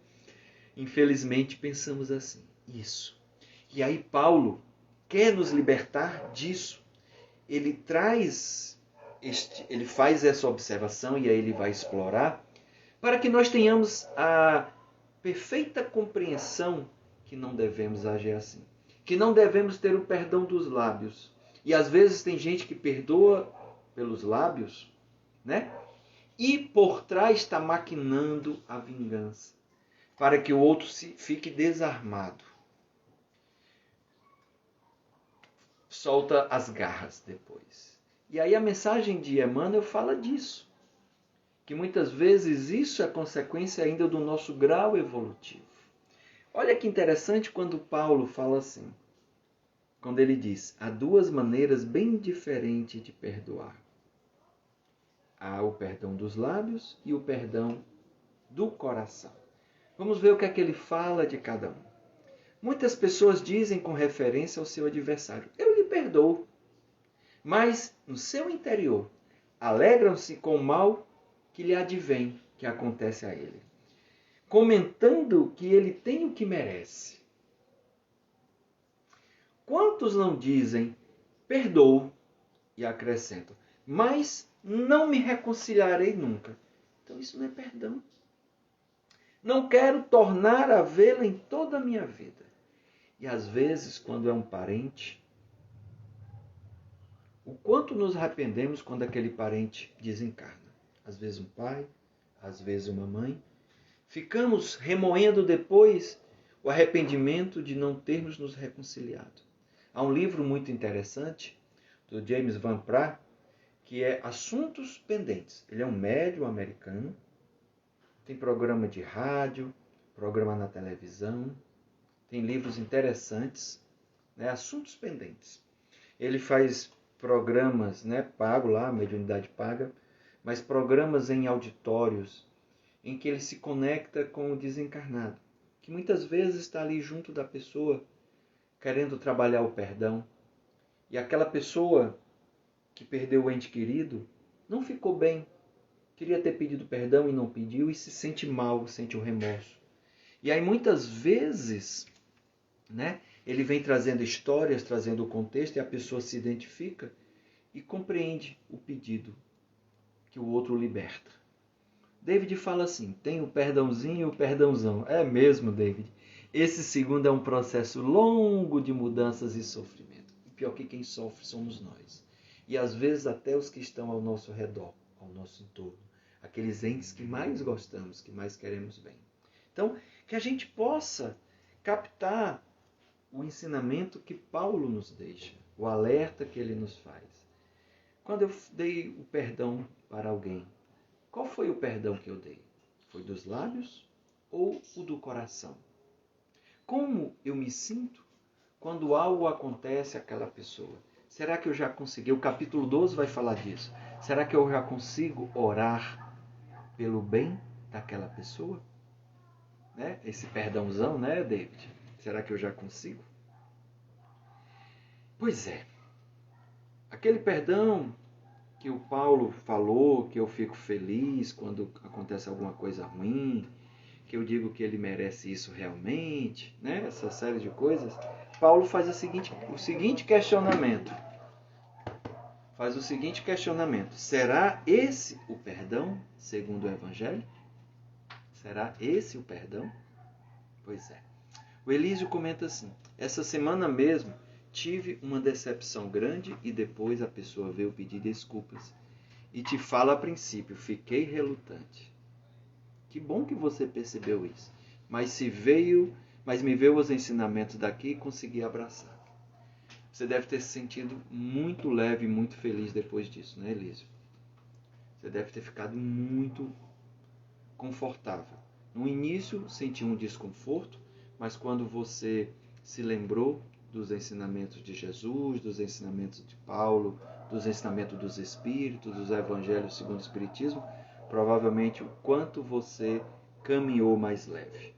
Infelizmente pensamos assim, isso. E aí Paulo quer nos libertar disso. Ele ele faz essa observação e aí ele vai explorar para que nós tenhamos a perfeita compreensão que não devemos agir assim, que não devemos ter o perdão dos lábios. E às vezes tem gente que perdoa pelos lábios, né? E por trás está maquinando a vingança, para que o outro fique desarmado. Solta as garras depois. E aí a mensagem de Emmanuel fala disso. Que muitas vezes isso é consequência ainda do nosso grau evolutivo. Olha que interessante quando Paulo fala assim. Quando ele diz, há duas maneiras bem diferentes de perdoar. Há o perdão dos lábios e o perdão do coração. Vamos ver o que é que ele fala de cada um. Muitas pessoas dizem com referência ao seu adversário, eu lhe perdoo. Mas, no seu interior, alegram-se com o mal que lhe advém, que acontece a ele, comentando que ele tem o que merece. Quantos não dizem, perdoo, e acrescentam, mas não me reconciliarei nunca. Então isso não é perdão. Não quero tornar a vê-la em toda a minha vida. E às vezes, quando é um parente, o quanto nos arrependemos quando aquele parente desencarna. Às vezes um pai, às vezes uma mãe. Ficamos remoendo depois o arrependimento de não termos nos reconciliado. Há um livro muito interessante, do James Van Praagh, que é Assuntos Pendentes. Ele é um médium americano, tem programa de rádio, programa na televisão, tem livros interessantes, né? Assuntos Pendentes. Ele faz programas, né, pago lá, mediunidade paga, mas programas em auditórios, em que ele se conecta com o desencarnado, que muitas vezes está ali junto da pessoa, querendo trabalhar o perdão, e aquela pessoa que perdeu o ente querido não ficou bem, queria ter pedido perdão e não pediu, e se sente mal, sente o remorso. E aí muitas vezes, né, ele vem trazendo histórias, trazendo o contexto, e a pessoa se identifica e compreende o pedido que o outro liberta. David fala assim, tem o perdãozinho e o perdãozão. É mesmo, David. Esse segundo é um processo longo de mudanças e sofrimento. E pior que quem sofre somos nós. E às vezes até os que estão ao nosso redor, ao nosso entorno. Aqueles entes que mais gostamos, que mais queremos bem. Então, que a gente possa captar o ensinamento que Paulo nos deixa, o alerta que ele nos faz. Quando eu dei o perdão para alguém, qual foi o perdão que eu dei? Foi dos lábios ou o do coração? Como eu me sinto quando algo acontece àquela pessoa? Será que eu já consegui? O capítulo 12 vai falar disso. Será que eu já consigo orar pelo bem daquela pessoa? né? Esse perdãozão, né, David? Será que eu já consigo? Pois é. Aquele perdão que o Paulo falou, que eu fico feliz quando acontece alguma coisa ruim, que eu digo que ele merece isso realmente, né? Essa série de coisas. Paulo faz o seguinte questionamento. Será esse o perdão segundo o Evangelho? Será esse o perdão? Pois é. O Elísio comenta assim: essa semana mesmo tive uma decepção grande e depois a pessoa veio pedir desculpas. E te falo a princípio, fiquei relutante. Que bom que você percebeu isso. Mas me veio os ensinamentos daqui e consegui abraçar. Você deve ter se sentido muito leve e muito feliz depois disso, né, Elísio? Você deve ter ficado muito confortável. No início sentiu um desconforto, mas quando você se lembrou dos ensinamentos de Jesus, dos ensinamentos de Paulo, dos ensinamentos dos Espíritos, dos Evangelhos segundo o Espiritismo, provavelmente o quanto você caminhou mais leve.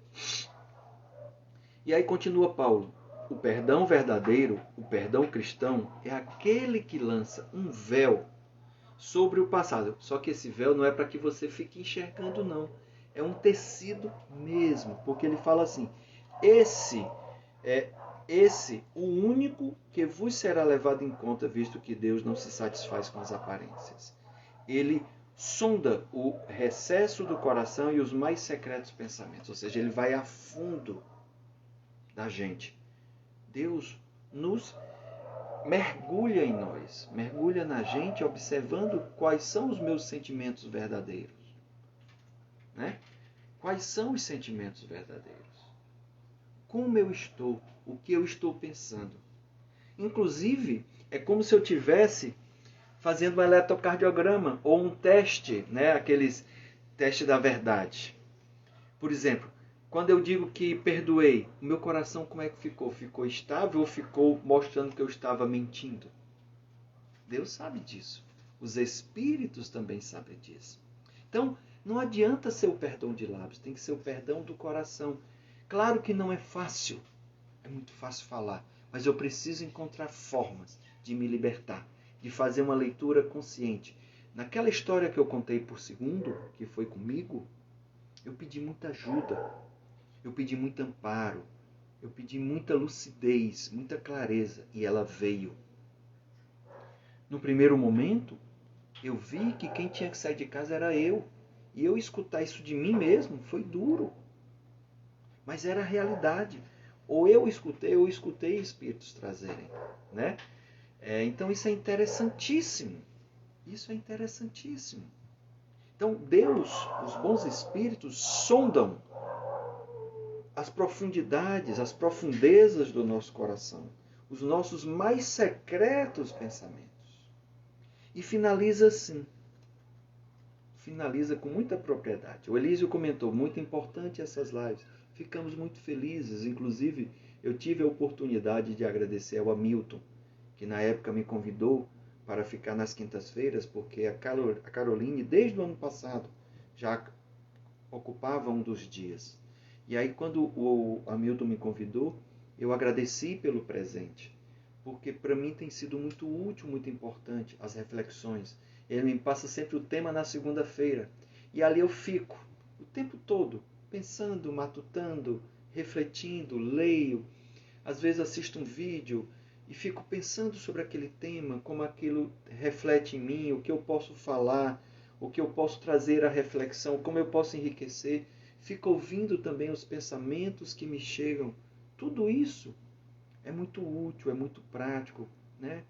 E aí continua Paulo: o perdão verdadeiro, o perdão cristão, é aquele que lança um véu sobre o passado. Só que esse véu não é para que você fique enxergando, não. É um tecido mesmo, porque ele fala assim: esse é o único que vos será levado em conta, visto que Deus não se satisfaz com as aparências. Ele sonda o recesso do coração e os mais secretos pensamentos, ou seja, ele vai a fundo da gente. Deus nos mergulha em nós, mergulha na gente, observando quais são os meus sentimentos verdadeiros. Né? Quais são os sentimentos verdadeiros? Como eu estou? O que eu estou pensando? Inclusive, é como se eu tivesse fazendo um eletrocardiograma ou um teste, né? Aqueles testes da verdade. Por exemplo, quando eu digo que perdoei, o meu coração como é que ficou? Ficou estável ou ficou mostrando que eu estava mentindo? Deus sabe disso. Os espíritos também sabem disso. Então, não adianta ser o perdão de lábios, tem que ser o perdão do coração. Claro que não é fácil, é muito fácil falar, mas eu preciso encontrar formas de me libertar, de fazer uma leitura consciente. Naquela história que eu contei por segundo, que foi comigo, eu pedi muita ajuda, eu pedi muito amparo, eu pedi muita lucidez, muita clareza, e ela veio. No primeiro momento, eu vi que quem tinha que sair de casa era eu. E eu escutar isso de mim mesmo foi duro. Mas era a realidade. Ou eu escutei espíritos trazerem. Né? Então isso é interessantíssimo. Isso é interessantíssimo. Então Deus, os bons espíritos, sondam as profundidades, as profundezas do nosso coração. Os nossos mais secretos pensamentos. E finaliza assim. Finaliza com muita propriedade. O Elísio comentou, muito importante essas lives. Ficamos muito felizes. Inclusive, eu tive a oportunidade de agradecer ao Hamilton, que na época me convidou para ficar nas quintas-feiras, porque a Caroline, desde o ano passado, já ocupava um dos dias. E aí, quando o Hamilton me convidou, eu agradeci pelo presente, porque para mim tem sido muito útil, muito importante as reflexões. Ele me passa sempre o tema na segunda-feira. E ali eu fico o tempo todo pensando, matutando, refletindo, leio. Às vezes assisto um vídeo e fico pensando sobre aquele tema, como aquilo reflete em mim, o que eu posso falar, o que eu posso trazer à reflexão, como eu posso enriquecer. Fico ouvindo também os pensamentos que me chegam. Tudo isso é muito útil, é muito prático, né?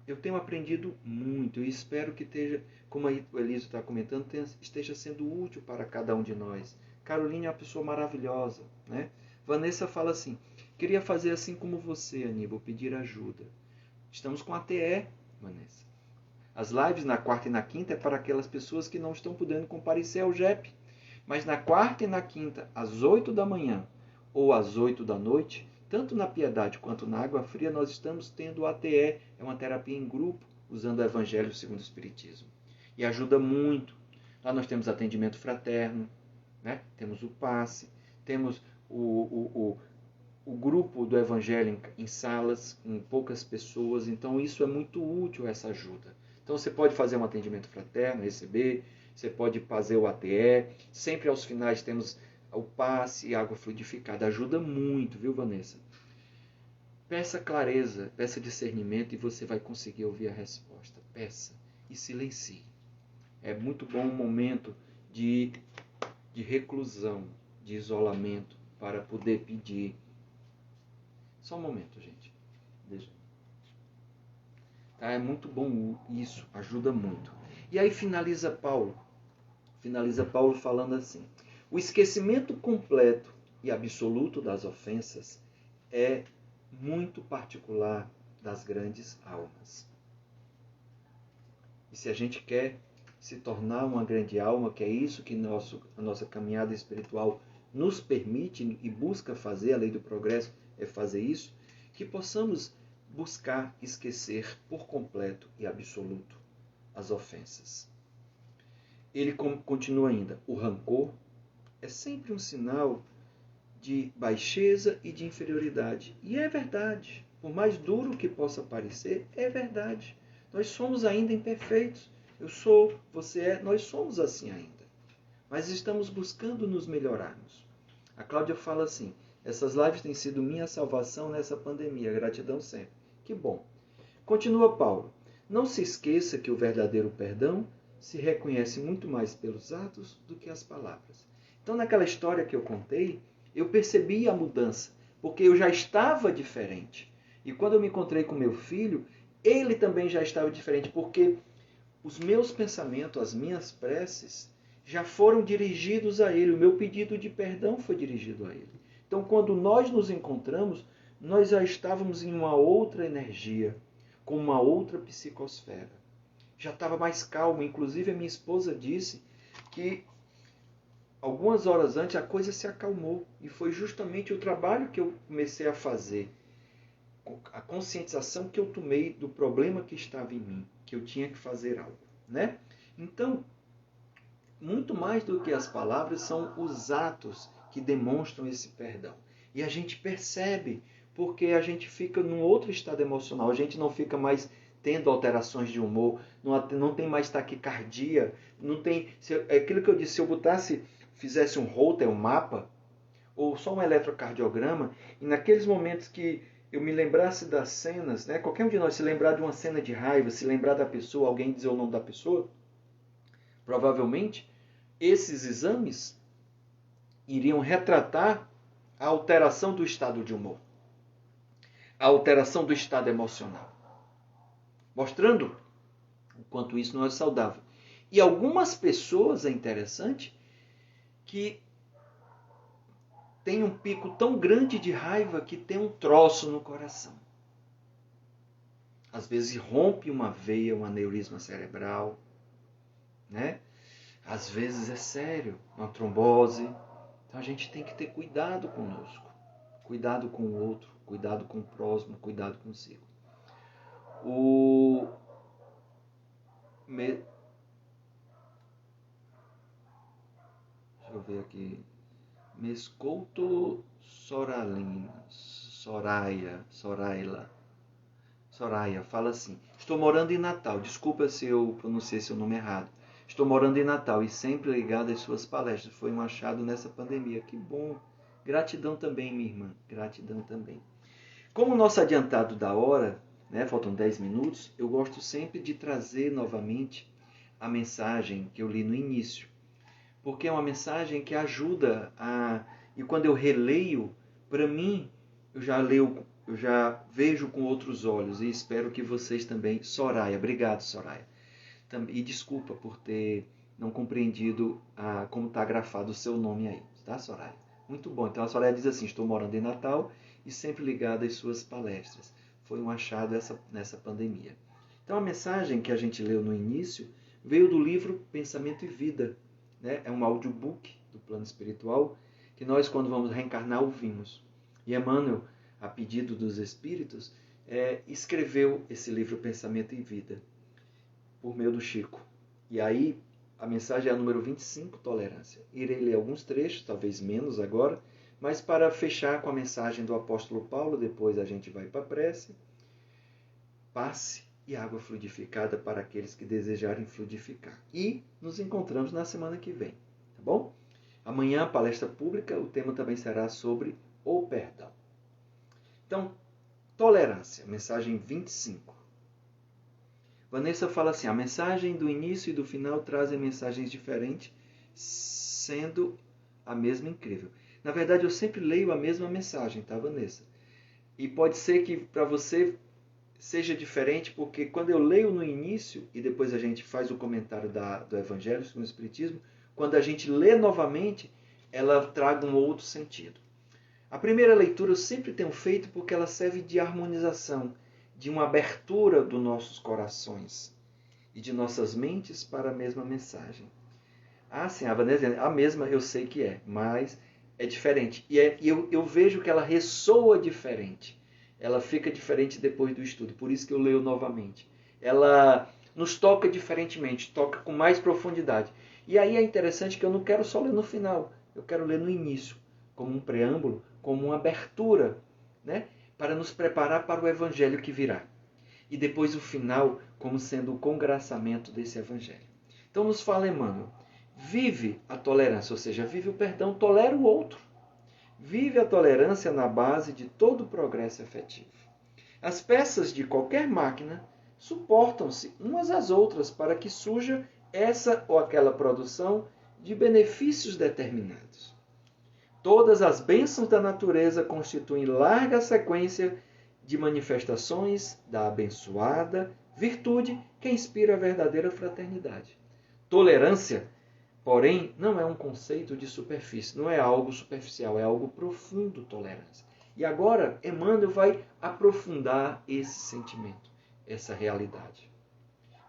Eu tenho aprendido muito e espero que esteja, como o Elísio está comentando, esteja sendo útil para cada um de nós. Caroline é uma pessoa maravilhosa, né? Vanessa fala assim, queria fazer assim como você, Aníbal, pedir ajuda. Estamos com a TE, Vanessa. As lives na quarta e na quinta é para aquelas pessoas que não estão podendo comparecer ao JEP. Mas na quarta e na quinta, às 8 da manhã ou às 8 da noite, tanto na Piedade quanto na Água Fria, nós estamos tendo o ATE, é uma terapia em grupo, usando o Evangelho segundo o Espiritismo. E ajuda muito. Lá nós temos atendimento fraterno, né? Temos o passe, temos o grupo do Evangelho em salas, com poucas pessoas, então isso é muito útil, essa ajuda. Então você pode fazer um atendimento fraterno, receber, você pode fazer o ATE, sempre aos finais temos o passe e água fluidificada, ajuda muito, viu, Vanessa? Peça clareza, peça discernimento e você vai conseguir ouvir a resposta. Peça e silencie. É muito bom um momento de reclusão, de isolamento, para poder pedir. Só um momento, gente. Deixa. Tá? É muito bom isso, ajuda muito. E aí finaliza Paulo falando assim: o esquecimento completo e absoluto das ofensas é muito particular das grandes almas. E se a gente quer se tornar uma grande alma, que é isso que a nossa caminhada espiritual nos permite e busca fazer, a lei do progresso é fazer isso, que possamos buscar esquecer por completo e absoluto as ofensas. Ele continua ainda: o rancor é sempre um sinal de baixeza e de inferioridade. E é verdade. Por mais duro que possa parecer, é verdade. Nós somos ainda imperfeitos. Eu sou, você é, nós somos assim ainda. Mas estamos buscando nos melhorarmos. A Cláudia fala assim: essas lives têm sido minha salvação nessa pandemia. Gratidão sempre. Que bom. Continua Paulo: não se esqueça que o verdadeiro perdão se reconhece muito mais pelos atos do que as palavras. Então, naquela história que eu contei, eu percebi a mudança, porque eu já estava diferente. E quando eu me encontrei com meu filho, ele também já estava diferente, porque os meus pensamentos, as minhas preces, já foram dirigidos a ele. O meu pedido de perdão foi dirigido a ele. Então, quando nós nos encontramos, nós já estávamos em uma outra energia, com uma outra psicosfera. Já estava mais calmo. Inclusive, a minha esposa disse que algumas horas antes a coisa se acalmou. E foi justamente o trabalho que eu comecei a fazer, a conscientização que eu tomei do problema que estava em mim, que eu tinha que fazer algo, né? Então, muito mais do que as palavras são os atos que demonstram esse perdão. E a gente percebe, porque a gente fica num outro estado emocional, a gente não fica mais tendo alterações de humor, não tem mais taquicardia, não tem... É aquilo que eu disse, se eu fizesse um holter, um mapa, ou só um eletrocardiograma, e naqueles momentos que eu me lembrasse das cenas, né? Qualquer um de nós se lembrar de uma cena de raiva, se lembrar da pessoa, alguém dizer o nome da pessoa, provavelmente esses exames iriam retratar a alteração do estado de humor, a alteração do estado emocional, mostrando o quanto isso não é saudável. E algumas pessoas, é interessante, que tem um pico tão grande de raiva que tem um troço no coração. Às vezes rompe uma veia, um aneurisma cerebral, né? Às vezes é sério, uma trombose. Então a gente tem que ter cuidado conosco, cuidado com o outro, cuidado com o próximo, cuidado consigo. Deixa eu ver aqui. Mescouto Soralina, Soraya fala assim: estou morando em Natal. Desculpa se eu pronunciei seu nome errado. Estou morando em Natal e sempre ligado às suas palestras. Foi um achado nessa pandemia. Que bom. Gratidão também, minha irmã. Gratidão também. Como nosso adiantado da hora, né, faltam 10 minutos, eu gosto sempre de trazer novamente a mensagem que eu li no início. Porque é uma mensagem que ajuda a... E quando eu releio, para mim, eu já vejo com outros olhos. E espero que vocês também... Soraya, obrigado, Soraya. E desculpa por ter não compreendido como está grafado o seu nome aí, tá, Soraya? Muito bom. Então a Soraya diz assim: estou morando em Natal e sempre ligada às suas palestras. Foi um achado nessa pandemia. Então a mensagem que a gente leu no início veio do livro Pensamento e Vida. Né? É um audiobook do plano espiritual que nós, quando vamos reencarnar, ouvimos. E Emmanuel, a pedido dos espíritos, escreveu esse livro Pensamento e Vida, por meio do Chico. E aí, a mensagem é a número 25, Tolerância. Irei ler alguns trechos, talvez menos agora, Mas para fechar com a mensagem do apóstolo Paulo, depois a gente vai para a prece. Passe e água fluidificada para aqueles que desejarem fluidificar. E nos encontramos na semana que vem, tá bom? Amanhã, palestra pública, o tema também será sobre o perdão. Então, tolerância, mensagem 25. Vanessa fala assim, a mensagem do início e do final trazem mensagens diferentes, sendo a mesma incrível. Na verdade, eu sempre leio a mesma mensagem, tá, Vanessa? E pode ser que para você seja diferente, porque quando eu leio no início, e depois a gente faz o comentário do Evangelho segundo o Espiritismo, quando a gente lê novamente, ela traga um outro sentido. A primeira leitura eu sempre tenho feito porque ela serve de harmonização, de uma abertura dos nossos corações e de nossas mentes para a mesma mensagem. Ah, sim, a Vanessa, a mesma eu sei que é, mas é diferente. E eu vejo que ela ressoa diferente. Ela fica diferente depois do estudo, por isso que eu leio novamente. Ela nos toca diferentemente, toca com mais profundidade. E aí é interessante que eu não quero só ler no final, eu quero ler no início, como um preâmbulo, como uma abertura, né? Para nos preparar para o evangelho que virá. E depois o final como sendo o congraçamento desse evangelho. Então nos fala Emmanuel, vive a tolerância, ou seja, vive o perdão, tolera o outro. Vive a tolerância na base de todo o progresso efetivo. As peças de qualquer máquina suportam-se umas às outras para que surja essa ou aquela produção de benefícios determinados. Todas as bênçãos da natureza constituem larga sequência de manifestações da abençoada virtude que inspira a verdadeira fraternidade. Tolerância, porém, não é um conceito de superfície, não é algo superficial, é algo profundo, tolerância. E agora, Emmanuel vai aprofundar esse sentimento, essa realidade.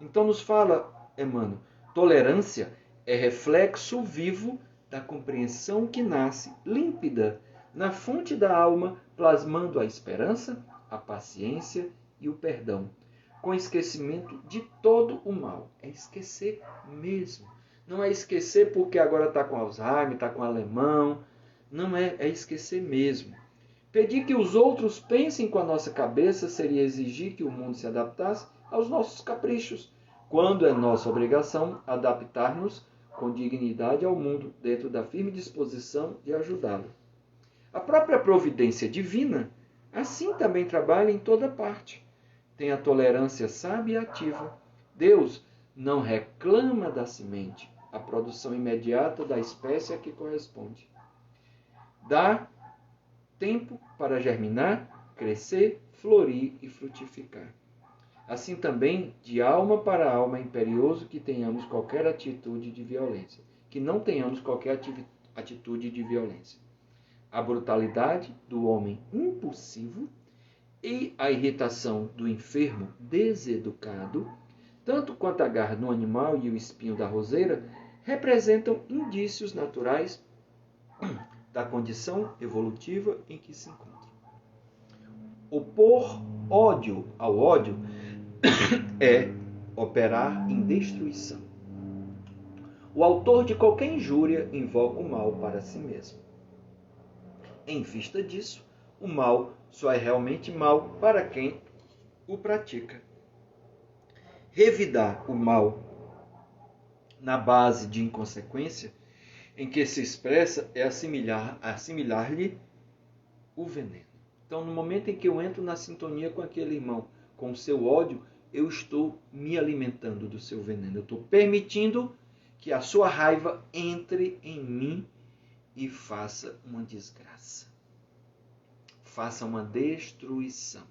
Então nos fala, Emmanuel, tolerância é reflexo vivo da compreensão que nasce límpida na fonte da alma, plasmando a esperança, a paciência e o perdão, com esquecimento de todo o mal. É esquecer mesmo. Não é esquecer porque agora está com Alzheimer, está com alemão. Não é, é esquecer mesmo. Pedir que os outros pensem com a nossa cabeça seria exigir que o mundo se adaptasse aos nossos caprichos, quando é nossa obrigação adaptar-nos com dignidade ao mundo, dentro da firme disposição de ajudá-lo. A própria providência divina, assim também trabalha em toda parte. Tem a tolerância sábia e ativa. Deus não reclama da semente, a produção imediata da espécie a que corresponde. Dá tempo para germinar, crescer, florir e frutificar. Assim também, de alma para alma, é imperioso que tenhamos qualquer atitude de violência, que não tenhamos qualquer atitude de violência. A brutalidade do homem impulsivo e a irritação do enfermo deseducado, tanto quanto a garra no animal e o espinho da roseira, representam indícios naturais da condição evolutiva em que se encontra. Opor ódio ao ódio é operar em destruição. O autor de qualquer injúria invoca o mal para si mesmo. Em vista disso, o mal só é realmente mal para quem o pratica. Revidar o mal na base de inconsequência em que se expressa é assimilar-lhe o veneno. Então, no momento em que eu entro na sintonia com aquele irmão, com o seu ódio, eu estou me alimentando do seu veneno. Eu estou permitindo que a sua raiva entre em mim e faça uma desgraça. Faça uma destruição.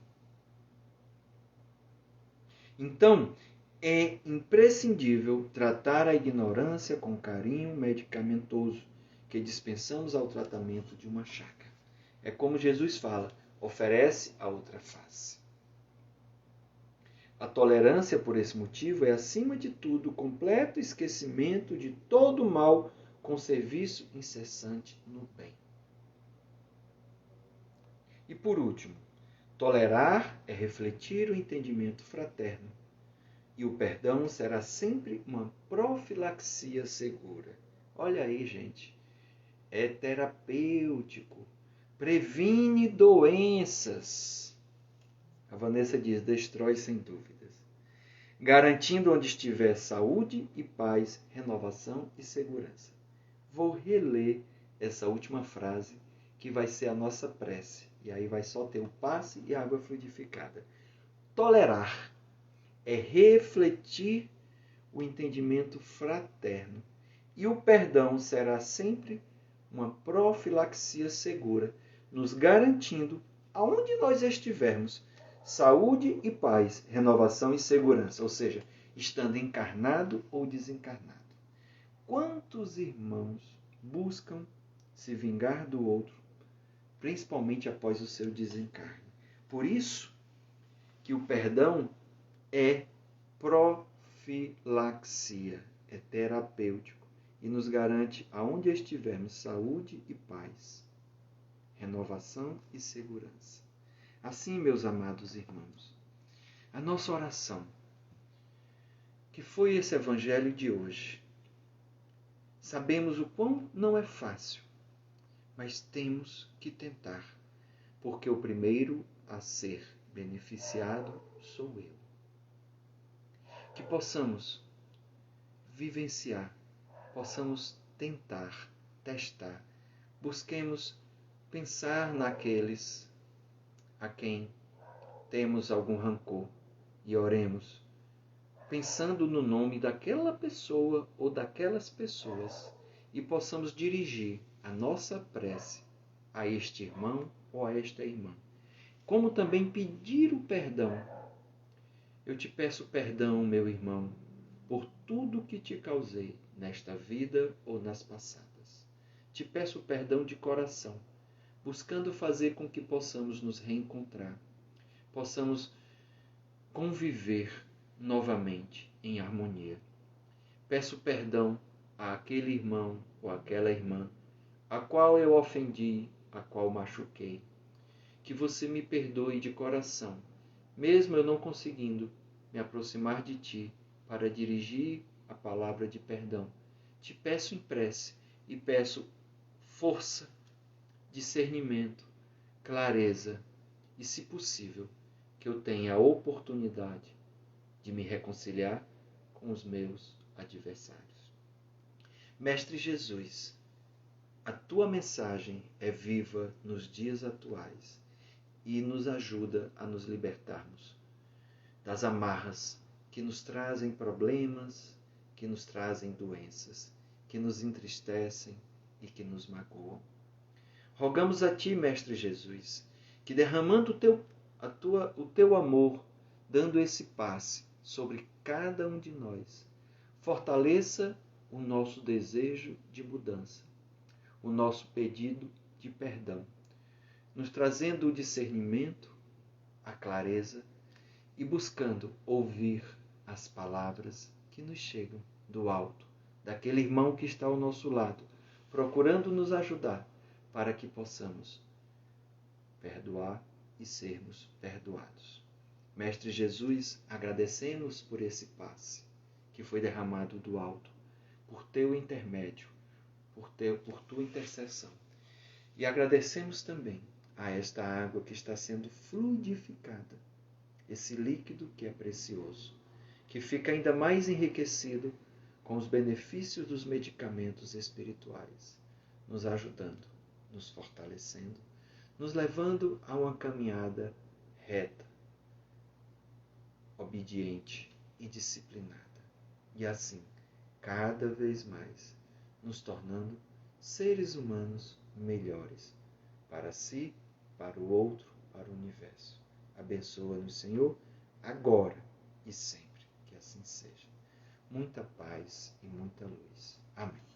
Então, é imprescindível tratar a ignorância com carinho medicamentoso que dispensamos ao tratamento de uma chaga. É como Jesus fala, oferece a outra face. A tolerância, por esse motivo, é, acima de tudo, o completo esquecimento de todo o mal com serviço incessante no bem. E, por último, tolerar é refletir o entendimento fraterno. E o perdão será sempre uma profilaxia segura. Olha aí, gente. é terapêutico, previne doenças. A Vanessa diz, destrói sem dúvidas. Garantindo onde estiver saúde e paz, renovação e segurança. Vou reler essa última frase, que vai ser a nossa prece. E aí vai só ter o passe e a água fluidificada. Tolerar é refletir o entendimento fraterno. E o perdão será sempre uma profilaxia segura, nos garantindo, aonde nós estivermos, saúde e paz, renovação e segurança, ou seja, estando encarnado ou desencarnado. Quantos irmãos buscam se vingar do outro, principalmente após o seu desencarne? Por isso que o perdão é profilaxia, é terapêutico e nos garante, aonde estivermos, saúde e paz, renovação e segurança. Assim, meus amados irmãos, a nossa oração, que foi esse evangelho de hoje, sabemos o quão não é fácil, mas temos que tentar, porque o primeiro a ser beneficiado sou eu. Que possamos vivenciar, possamos tentar, testar, busquemos pensar naqueles a quem temos algum rancor e oremos, pensando no nome daquela pessoa ou daquelas pessoas, e possamos dirigir a nossa prece a este irmão ou a esta irmã. Como também pedir o perdão. Eu te peço perdão, meu irmão, por tudo que te causei nesta vida ou nas passadas. Te peço perdão de coração, buscando fazer com que possamos nos reencontrar, possamos conviver novamente em harmonia. Peço perdão àquele irmão ou àquela irmã a qual eu ofendi, a qual machuquei. Que você me perdoe de coração, mesmo eu não conseguindo me aproximar de ti para dirigir a palavra de perdão. Te peço em prece e peço força, discernimento, clareza e, se possível, que eu tenha a oportunidade de me reconciliar com os meus adversários. Mestre Jesus, a tua mensagem é viva nos dias atuais e nos ajuda a nos libertarmos das amarras que nos trazem problemas, que nos trazem doenças, que nos entristecem e que nos magoam. Rogamos a ti, Mestre Jesus, que derramando o teu amor, dando esse passe sobre cada um de nós, fortaleça o nosso desejo de mudança, o nosso pedido de perdão, nos trazendo o discernimento, a clareza e buscando ouvir as palavras que nos chegam do alto, daquele irmão que está ao nosso lado, procurando nos ajudar para que possamos perdoar e sermos perdoados. Mestre Jesus, agradecemos por esse passe que foi derramado do alto, por teu intermédio, por tua intercessão. E agradecemos também a esta água que está sendo fluidificada, esse líquido que é precioso, que fica ainda mais enriquecido com os benefícios dos medicamentos espirituais, nos ajudando, nos fortalecendo, nos levando a uma caminhada reta, obediente e disciplinada. E assim, cada vez mais, nos tornando seres humanos melhores, para si, para o outro, para o universo. Abençoa-nos, Senhor, agora e sempre. Que assim seja. Muita paz e muita luz. Amém.